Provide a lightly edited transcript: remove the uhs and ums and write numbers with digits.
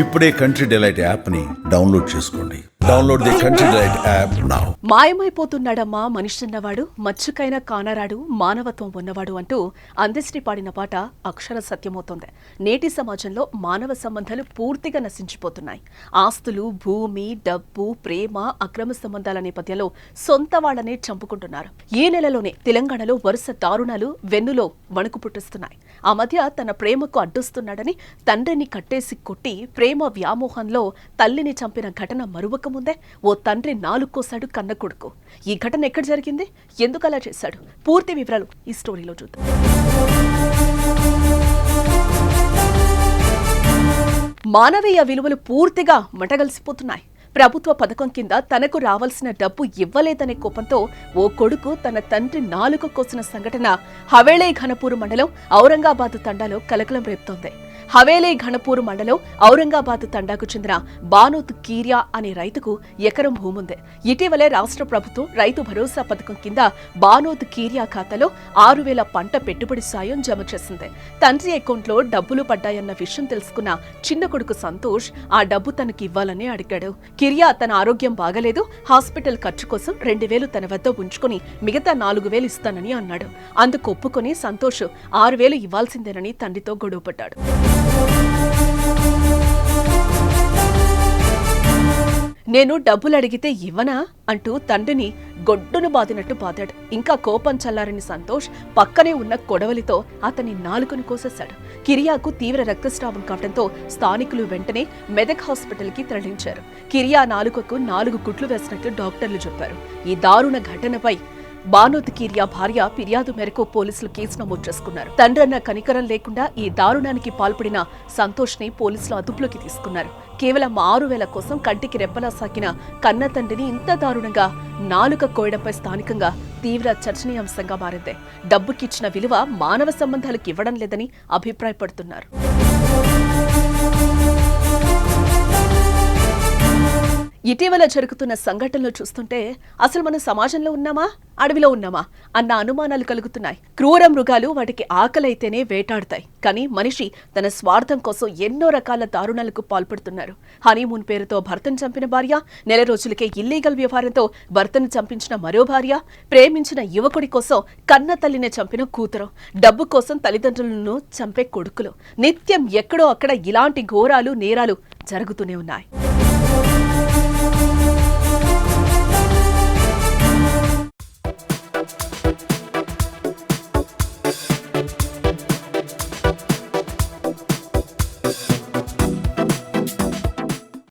ఇప్పుడే country delight app ని download చేసుకోండి. Download the country delight app now. మాయమైపోతున్నాడమ్మా మనిషిన్నవాడు, మచ్చుకైన కానరాడు, మానవత్వం ఉన్నవాడు అంటూ అందశ్రీ పాడిన పాట అక్షర సత్యమవుతోంది. నేటి సమాజంలో మానవ సంబంధాలు పూర్తిగా నశించిపోతున్నాయి. ఆస్తులు, భూమి, డబ్బు, ప్రేమ, అక్రమ సంబంధాల నేపథ్యంలో సొంత వాళ్ళనే చంపుకుంటున్నారు. ఈ నెలలోనే తెలంగాణలో వరుస దారుణాలు వెన్నులో వణుకు పుట్టిస్తున్నాయి. ఆ మధ్య తన ప్రేమకు అడ్డొస్తున్నాడని తండ్రిని కట్టేసి కొట్టి ప్రేమ వ్యామోహంలో తల్లిని చంపిన ఘటన మరువక ముందే ఓ తండ్రి నాలుక్కోసాడు కన్న కొడుకు. ఈ ఘటన ఎక్కడ జరిగింది, ఎందుకు అలా చేశాడు, పూర్తి వివరాలు ఈ స్టోరీలో చూద్దాం. మానవీయ విలువలు పూర్తిగా మటగలిసిపోతున్నాయి. ప్రభుత్వ పథకం కింద తనకు రావాల్సిన డబ్బు ఇవ్వలేదనే కోపంతో ఓ కొడుకు తన తండ్రి నాలుక కోసిన సంఘటన హవేళీ ఘనపూర్ మండలం ఔరంగాబాద్ తండాలో కలకలం రేపుతోంది. హవేలీ ఘనపూర్ మండలం ఔరంగాబాద్ తండాకు చెందిన బానోత్ కీరియా అనే రైతుకు ఎకరం భూముంది. ఇటీవలే రాష్ట్ర ప్రభుత్వం రైతు భరోసా పథకం కింద బానోత్ కీరియా ఖాతాలో 6,000 పంట పెట్టుబడి సాయం జమ చేసింది. తండ్రి అకౌంట్లో డబ్బులు పడ్డాయన్న విషయం తెలుసుకున్న చిన్న కొడుకు సంతోష్ ఆ డబ్బు తనకి ఇవ్వాలని అడిగాడు. కిరియా తన ఆరోగ్యం బాగలేదు, హాస్పిటల్ ఖర్చు కోసం 2,000 తన వద్ద ఉంచుకుని మిగతా 4,000 ఇస్తానని అన్నాడు. అందుకు ఒప్పుకొని సంతోష్ 6,000 ఇవ్వాల్సిందేనని తండ్రితో గొడవపడ్డాడు. నేను డబ్బులు అడిగితే ఇవ్వనా అంటూ తండ్రిని గొడ్డును బాదినట్టు బాదాడు. ఇంకా కోపం చల్లారని సంతోష్ పక్కనే ఉన్న కొడవలితో అతని నాలుకను కోసేశాడు. కిరియాకు తీవ్ర రక్తస్రావం కావడంతో స్థానికులు వెంటనే మెదక్ హాస్పిటల్ కి తరలించారు. కిరియా నాలుకకు 4 కుట్లు వేసినట్లు డాక్టర్లు చెప్పారు. ఈ దారుణ ఘటనపై బానోత్ కీరియా భార్య ఫిర్యాదు మేరకు పోలీసులు కేసు నమోదు చేసుకున్నారు. తండ్రన్న కనికరం లేకుండా ఈ దారుణానికి పాల్పడిన సంతోష్ ని పోలీసులు అదుపులోకి తీసుకున్నారు. కేవలం 6,000 కోసం కంటికి రెప్పలా సాకిన కన్న తండ్రిని ఇంత దారుణంగా నాలుక కోయడంపై స్థానికంగా తీవ్ర చర్చనీయాంశంగా మారింది. డబ్బుకిచ్చిన విలువ మానవ సంబంధాలకు ఇవ్వడం లేదని అభిప్రాయపడుతున్నారు. ఇటీవల జరుగుతున్న సంఘటనలు చూస్తుంటే అసలు మన సమాజంలో ఉన్నామా, అడవిలో ఉన్నామా అన్న అనుమానాలు కలుగుతున్నాయి. క్రూర మృగాలు వాటికి ఆకలైతేనే వేటాడుతాయి, కానీ మనిషి తన స్వార్థం కోసం ఎన్నో రకాల దారుణాలకు పాల్పడుతున్నారు. హనీమూన్ పేరుతో భర్తను చంపిన భార్య, నెల రోజులకే ఇల్లీగల్ వ్యవహారంతో భర్తను చంపించిన మరో భార్య, ప్రేమించిన యువకుడి కోసం కన్న తల్లిని చంపిన కూతురు, డబ్బు కోసం తల్లిదండ్రులను చంపే కొడుకులు, నిత్యం ఎక్కడో అక్కడ ఇలాంటి ఘోరాలు, నేరాలు జరుగుతూనే ఉన్నాయి.